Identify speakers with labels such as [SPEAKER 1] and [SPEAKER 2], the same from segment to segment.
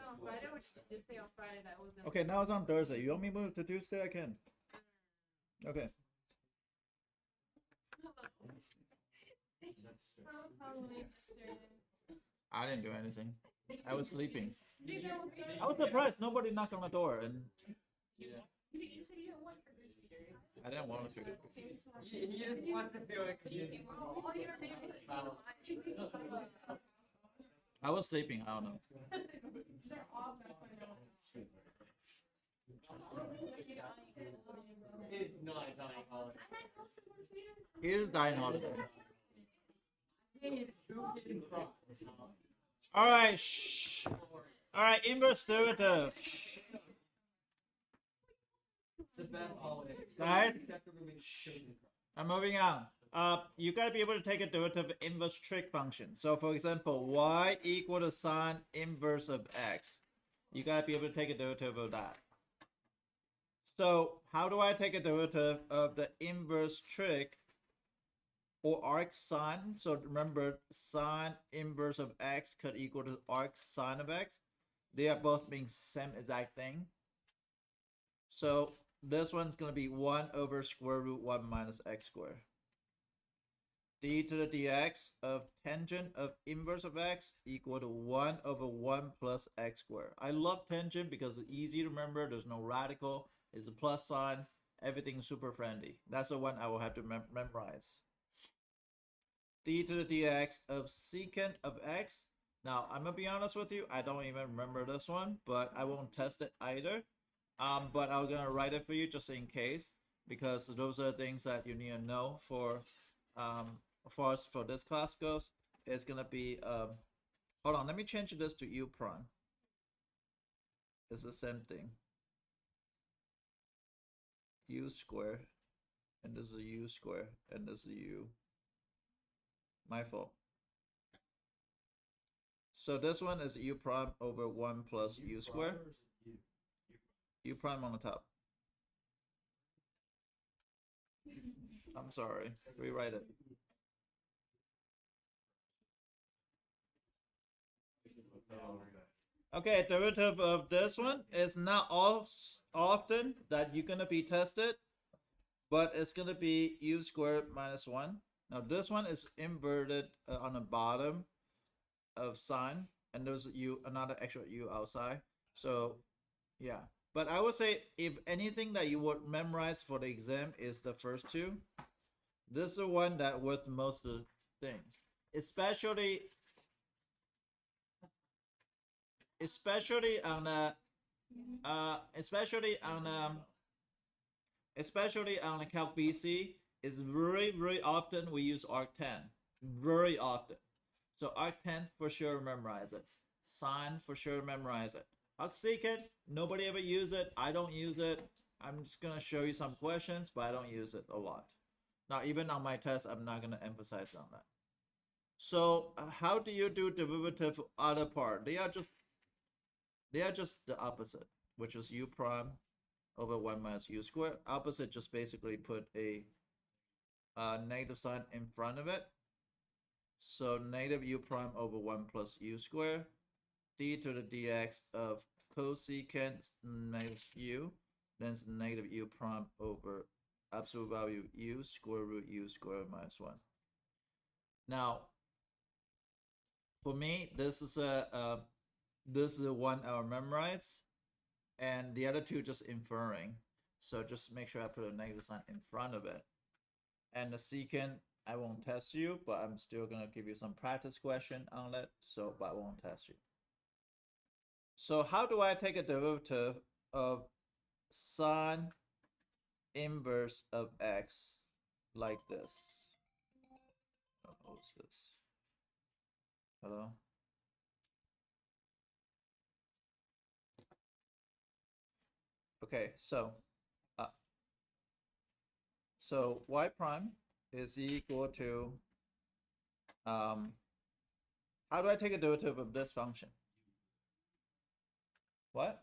[SPEAKER 1] on Friday, or just say on Friday that was.
[SPEAKER 2] Okay, now it's on Thursday. You want me to move to Tuesday? I can. Okay. I didn't do anything. I was sleeping. I was surprised nobody knocked on the door, and I didn't want to.
[SPEAKER 3] He just wants to feel like
[SPEAKER 2] I was sleeping. I don't know.
[SPEAKER 3] It's not dying holiday.
[SPEAKER 2] He is dying holiday. All right. Shh. All right. Inverse derivative.
[SPEAKER 3] It's the best holiday.
[SPEAKER 2] Guys, I'm moving on. You gotta be able to take a derivative of inverse trig function. So, for example, y equal to sine inverse of x. You gotta be able to take a derivative of that. So, how do I take a derivative of the inverse trig or arc sine? So, remember, sine inverse of x could equal to arc sine of x. They are both being same exact thing. So, this one's going to be 1 over square root 1 minus x squared. D to the dx of tangent of inverse of x equal to 1 over 1 plus x squared. I love tangent because it's easy to remember. There's no radical. It's a plus sign. Everything's super friendly. That's the one I will have to memorize. D to the dx of secant of x. Now, I'm going to be honest with you. I don't even remember this one, but I won't test it either. But I'm gonna write it for you just in case, because those are things that you need to know for us for this class goes. It's gonna be hold on, let me change this to u prime. It's the same thing. U squared, and this is u squared, and this is u. My fault. So this one is u prime over 1 plus u squared. U prime on the top. I'm sorry. Rewrite it. Okay, derivative of this one is not often that you're gonna be tested, but it's gonna be u squared minus 1. Now this one is inverted on the bottom of sine, and there's another extra u outside. So yeah. But I would say if anything that you would memorize for the exam is the first two, this is the one that worth most of the things. Especially on the Calc BC is very often we use arc10. Very often. So arc10 for sure memorize it. Sine for sure memorize it. Arcsecant, nobody ever use it. I don't use it. I'm just gonna show you some questions, but I don't use it a lot. Now, even on my test, I'm not gonna emphasize on that. So, how do you do derivative other part? They are just the opposite, which is u prime over 1 minus u squared. Opposite, just basically put a negative sign in front of it. So negative u prime over 1 plus u squared. D to the dx of cosecant minus u, then it's negative u prime over absolute value u square root u squared minus 1. Now, for me, this is a one I will memorize, and the other two just inferring. So just make sure I put a negative sign in front of it. And the secant, I won't test you, but I'm still gonna give you some practice question on it. So, but I won't test you. So how do I take a derivative of sine inverse of x like this? What's this? Hello? Okay, so y prime is equal to how do I take a derivative of this function? What?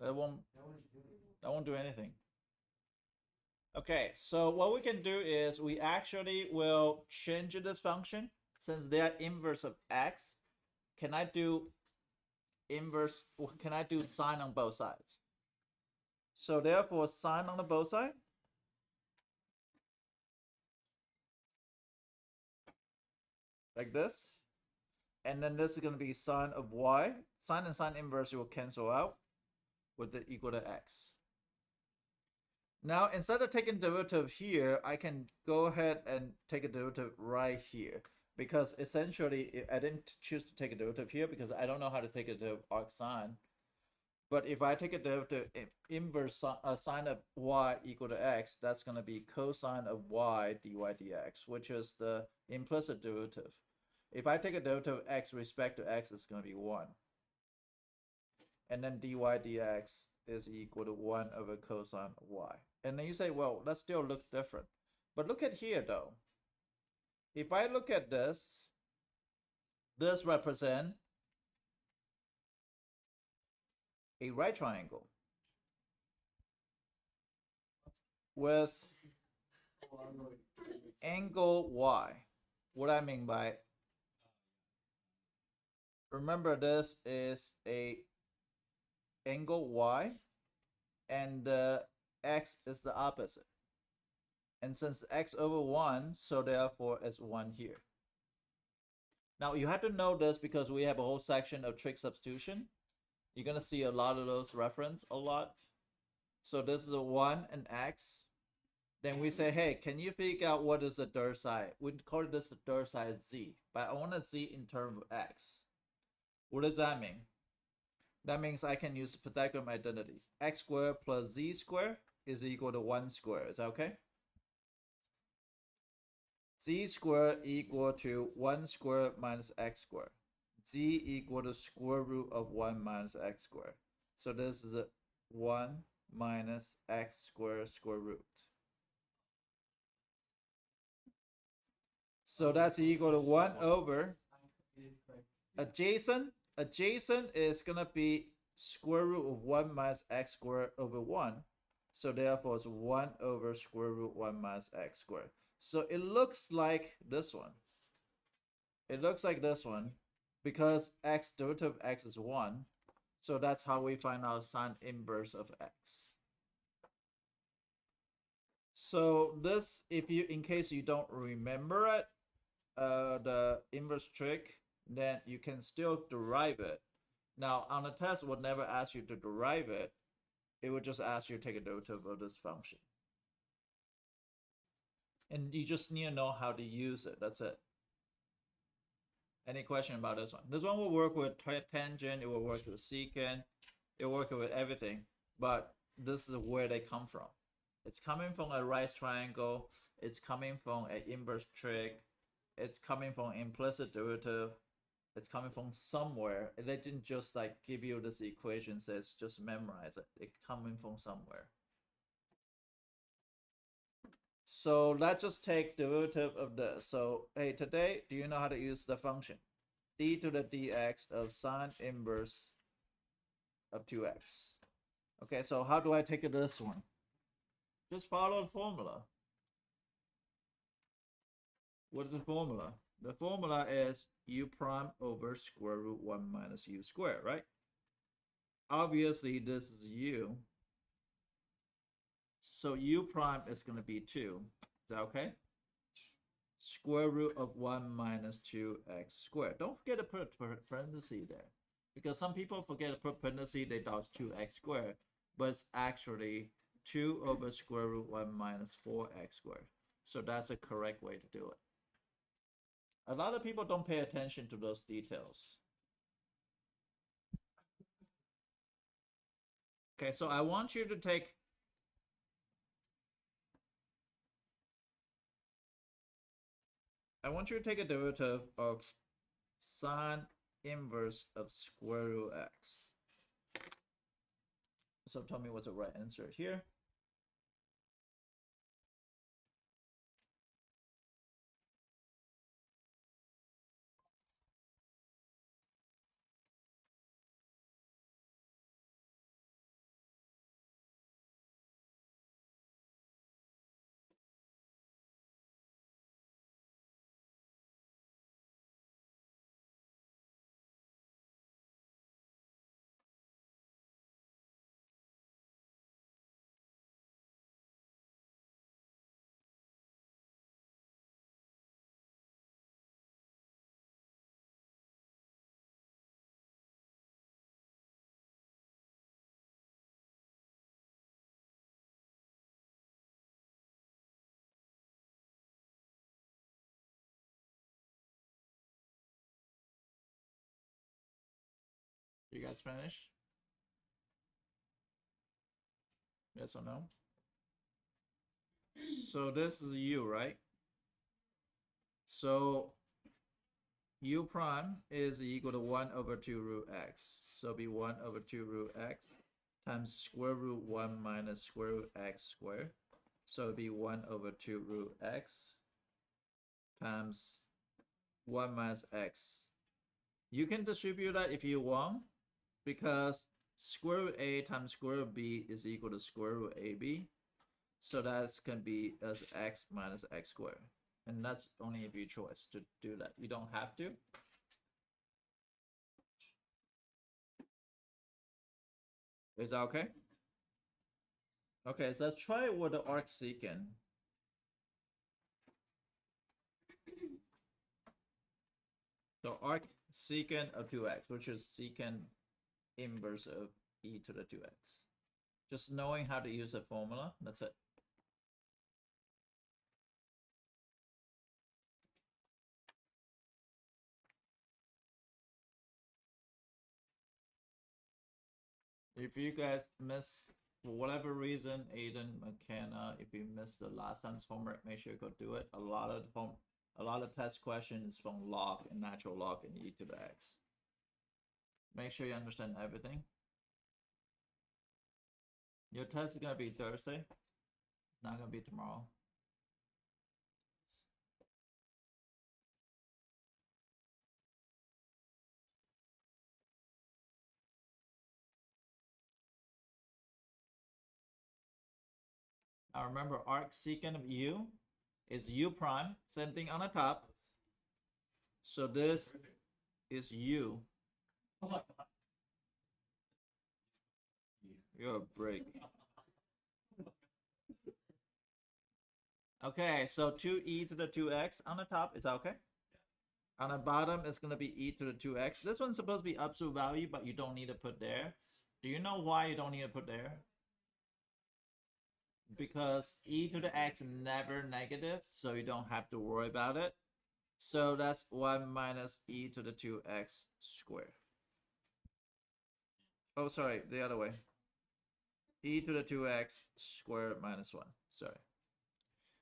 [SPEAKER 2] That won't do anything. Okay, so what we can do is we actually will change this function since they are inverse of x, can I do inverse, can I do sine on both sides? So therefore, sine on the both sides, like this. And then this is going to be sine of y. Sine and sine inverse will cancel out with it equal to x. Now, instead of taking derivative here, I can go ahead and take a derivative right here. Because essentially, I didn't choose to take a derivative here because I don't know how to take a derivative of arcsine. But if I take a derivative inverse sine of y equal to x, that's going to be cosine of y dy dx, which is the implicit derivative. If I take a derivative of x respect to x, it's going to be 1. And then dy dx is equal to 1 over cosine of y. And then you say, well, that still looks different. But look at here, though. If I look at this represents a right triangle with angle y. What I mean by, remember this is a angle y, and x is the opposite. And since x over 1, so therefore it's 1 here. Now you have to know this because we have a whole section of trig substitution. You're going to see a lot of those reference a lot. So this is a 1 and x. Then we say, hey, can you figure out what is the third side? We call this the third side z, but I want a z in terms of x. What does that mean? That means I can use Pythagorean identity. X squared plus z squared is equal to 1 squared. Is that okay? Z squared equal to 1 squared minus x squared. Z equal to square root of 1 minus x squared. So this is a 1 minus x squared square root. So that's equal to 1 over adjacent. Adjacent is going to be square root of 1 minus x squared over 1. So therefore it's 1 over square root 1 minus x squared. So it looks like this one. It looks like this one because x derivative of x is 1. So that's how we find out sine inverse of x. So this, if you, in case you don't remember it, the inverse trick, then you can still derive it. Now on the test, it would never ask you to derive it. It would just ask you to take a derivative of this function. And you just need to know how to use it. That's it. Any question about this one? This one will work with tangent, it will work with secant, it will work with everything. But this is where they come from. It's coming from a right triangle. It's coming from an inverse trig. It's coming from implicit derivative. It's coming from somewhere. They didn't just like give you this equation, says just memorize it. It's coming from somewhere. So let's just take derivative of this. So hey, today, do you know how to use the function? D to the dx of sine inverse of 2x. Okay, so how do I take this one? Just follow the formula. What is the formula? The formula is u prime over square root 1 minus u squared, right? Obviously, this is u. So u prime is going to be 2. Is that okay? Square root of 1 minus 2x squared. Don't forget to put parenthesis there. Because some people forget to put parenthesis, they thought it's 2x squared. But it's actually 2 over square root 1 minus 4x squared. So that's a correct way to do it. A lot of people don't pay attention to those details. Okay, so I want you to take a derivative of sine inverse of square root x. So tell me what's the right answer here. You guys finish? Yes or no? So this is u, right? So u prime is equal to 1 over 2 root x. So be 1 over 2 root x times square root 1 minus square root x squared. So it'd be 1 over 2 root x times 1 minus x. You can distribute that if you want, because square root a times square root b is equal to square root ab. So that can be as x minus x squared. And that's only if you choose to do that. You don't have to. Is that okay? Okay, so let's try it with the arcsecant. So arcsecant of 2x, which is secant inverse of e to the 2x. Just knowing how to use the formula, that's it. If you guys miss, for whatever reason, Aiden, McKenna, if you missed the last time's homework, make sure you go do it. A lot of test questions from log and natural log and e to the x. Make sure you understand everything. Your test is gonna be Thursday, not gonna be tomorrow. Now remember, arcsecant of u is u prime, same thing on the top. So this is u.
[SPEAKER 3] Oh my God.
[SPEAKER 2] You're a break. Okay, so 2e to the 2x on the top, is that okay? On the bottom, it's going to be e to the 2x. This one's supposed to be absolute value, but you don't need to put there. Do you know why you don't need to put there? Because e to the x is never negative, so you don't have to worry about it. So that's 1 minus e to the 2x squared. Oh, sorry, the other way. E to the 2x squared minus 1. Sorry.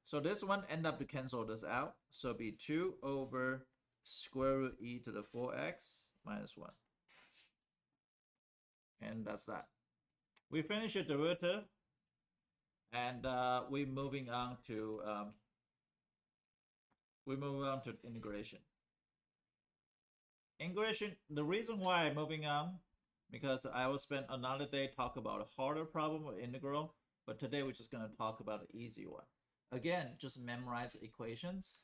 [SPEAKER 2] So this one end up to cancel this out. So it'll be 2 over square root e to the 4x minus 1. And that's that. We finish the derivative. And we're moving on to integration. Integration, the reason why I'm moving on, because I will spend another day talk about a harder problem with integral, but today we're just going to talk about an easy one. Again, just memorize the equations.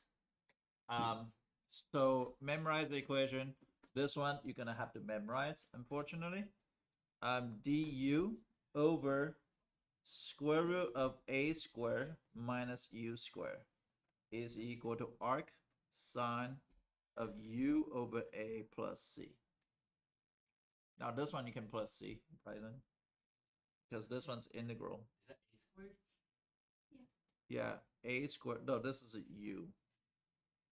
[SPEAKER 2] So memorize the equation. This one you're going to have to memorize, unfortunately. Du over square root of a squared minus u squared is equal to arc sine of u over a plus c. Now this one you can plus c, right then? Because this one's integral.
[SPEAKER 3] Is that a squared?
[SPEAKER 2] Yeah, a squared. No, this is a u.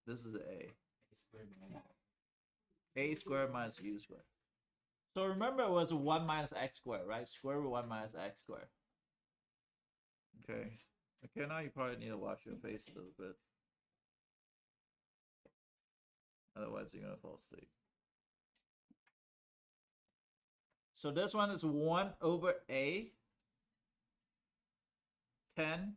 [SPEAKER 2] This is a.
[SPEAKER 3] A squared minus.
[SPEAKER 2] A squared minus u squared. So remember it was 1 minus x squared, right? Square root 1 minus x squared. Okay. Okay, now you probably need to wash your face a little bit. Otherwise you're gonna fall asleep. So this one is 1 over a 10.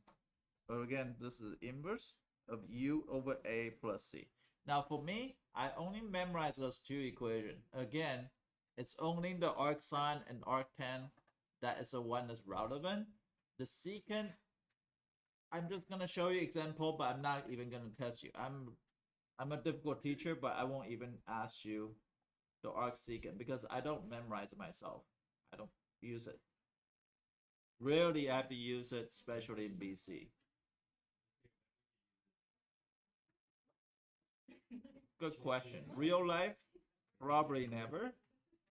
[SPEAKER 2] Or again, this is inverse of u over a plus c. Now for me, I only memorize those two equations. Again, it's only the arcsine and arctan that is the one that's relevant. The secant, I'm just gonna show you example, but I'm not even gonna test you. I'm a difficult teacher, but I won't even ask you the arcsecant because I don't memorize it myself. I don't use it. Rarely I have to use it, especially in BC. Good question. Real life, probably never.